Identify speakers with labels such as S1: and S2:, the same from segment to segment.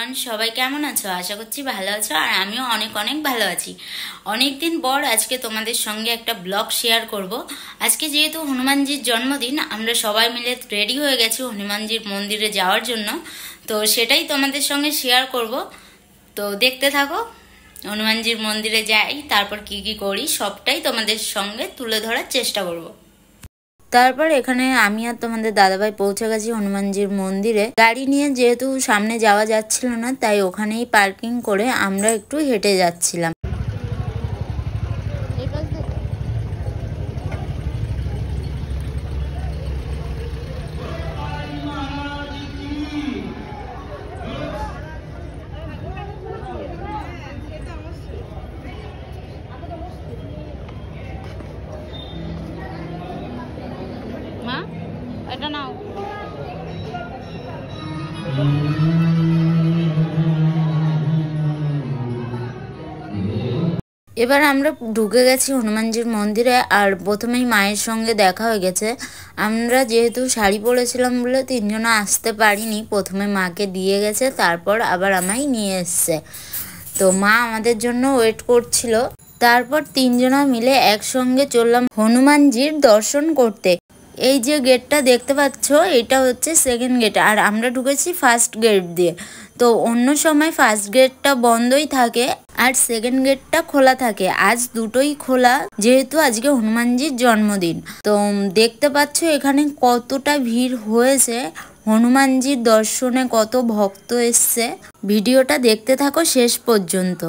S1: Everyone, সবাই কেমন আছো? আশা করছি ভালো আছো। আর আমিও অনেক অনেক ভালো আছি। অনেক দিন পর আজকে তোমাদের সঙ্গে একটা ব্লগ শেয়ার করব। আজকে যেহেতু হনুমানজির জন্মদিন, আমরা সবাই মিলে রেডি হয়ে গেছি হনুমানজির মন্দিরে যাওয়ার জন্য। তো সেটাই তোমাদের সঙ্গে শেয়ার করব। তো দেখতে থাকো। হনুমানজির মন্দিরে যাই, তারপর কি কি করি সবটাই তোমাদের সঙ্গে তুলে ধরার চেষ্টা করব। তারপর এখানে আমি আর তোমাদের দাদাভাই পৌঁছে গেছি হনুমানজির মন্দিরে। গাড়ি নিয়ে যেহেতু সামনে যাওয়া যাচ্ছিল না, তাই ওখানেই পার্কিং করে আমরা একটু হেঁটে যাচ্ছিলাম। মা, এটা নাও। এবার আমরা ঢুকে গেছি হনুমানজির মন্দিরে। আর প্রথমেই মায়ের সঙ্গে দেখা হয়ে গেছে। আমরা যেহেতু শাড়ি পরেছিলাম বলে তিনজনে আসতে পারিনি। প্রথমে মাকে দিয়ে গেছে, তারপর আবার আমায় নিয়ে এসছে। তো মা আমাদের জন্য ওয়েট করছিল। তারপর তিনজনা মিলে একসঙ্গে চললাম হনুমানজির দর্শন করতে। এই যে গেটটা দেখতে পাচ্ছ, এটা হচ্ছে সেকেন্ড গেট, আর আমরা ঢুকেছি ফার্স্ট গেট দিয়ে। তো অন্য সময় ফার্স্ট গেটটা বন্ধই থাকে আর সেকেন্ড গেটটা খোলা থাকে। আজ দুটোই খোলা, যেহেতু আজকে হনুমানজির জন্মদিন। তো দেখতে পাচ্ছ এখানে কতটা ভিড় হয়েছে। হনুমানজির দর্শনে কত ভক্ত এসছে। ভিডিওটা দেখতে থাকো শেষ পর্যন্ত।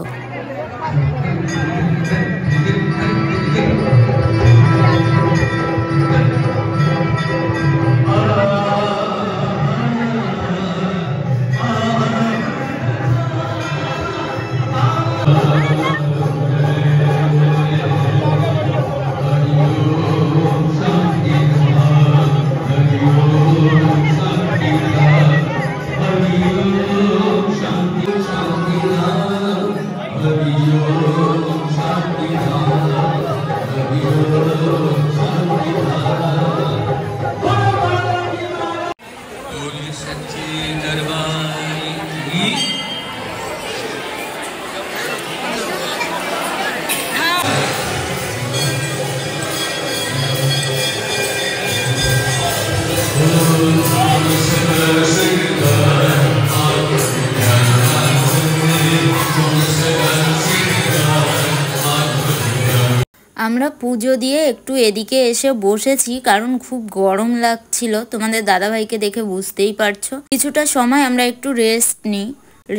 S1: আমরা পুজো দিয়ে একটু এদিকে এসে বসেছি, কারণ খুব গরম লাগছিল। তোমাদের দাদাভাইকে দেখে বুঝতেই পারছো। কিছুটা সময় আমরা একটু রেস্ট নিই।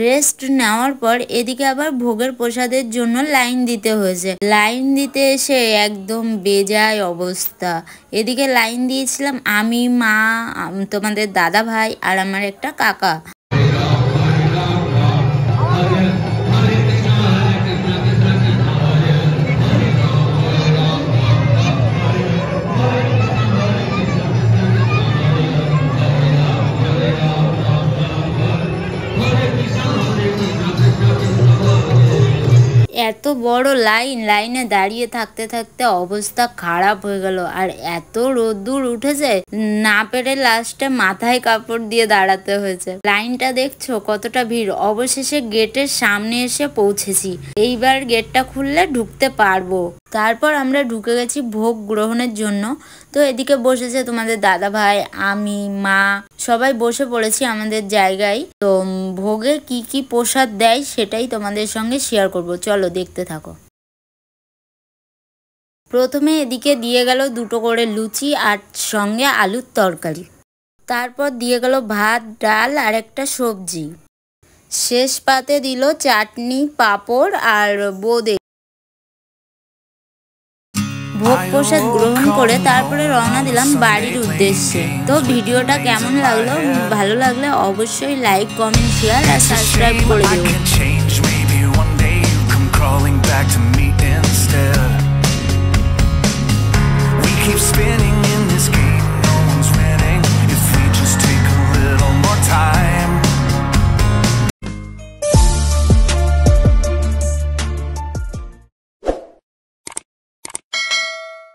S1: রেস্ট নেওয়ার পর এদিকে আবার ভোগের প্রসাদের জন্য লাইন দিতে হয়েছে। লাইন দিতে এসে একদম বেজায় অবস্থা। এদিকে লাইন দিয়েছিলাম আমি, মা, তোমাদের দাদাভাই আর আমার একটা কাকা। এত বড় লাইনে দাঁড়িয়ে থাকতে থাকতে অবস্থা খারাপ হয়ে গেল। আর এত রোদ্দুর উঠেছে, না পেরে লাস্টে মাথায় কাপড় দিয়ে দাঁড়াতে হয়েছে। লাইনটা দেখছো কতটা ভিড়। অবশেষে গেটের সামনে এসে পৌঁছেছি। এইবার গেটটা খুললে ঢুকতে পারবো। তারপর আমরা ঢুকে গেছি ভোগ গ্রহণের জন্য। তো এদিকে বসেছে তোমাদের দাদাভাই, আমি, মা, সবাই বসে পড়েছি আমাদের জায়গায়। তো ভোগে কি কি প্রসাদ দেয় সেটাই তোমাদের সঙ্গে শেয়ার করব। চলো দেখতে থাকো। প্রথমে এদিকে দিয়ে গেল দুটো করে লুচি আর সঙ্গে আলুর তরকারি। তারপর দিয়ে গেল ভাত, ডাল আর একটা সবজি। শেষ পাতে দিল চাটনি, পাঁপড় আর বোঁদে। ভোগ প্রসাদ গ্রহণ করে তারপরে রওনা দিলাম বাড়ির উদ্দেশ্যে। তো ভিডিওটা কেমন লাগলো? ভালো লাগলে অবশ্যই লাইক, কমেন্ট, শেয়ার আর সাবস্ক্রাইব করে দেবো।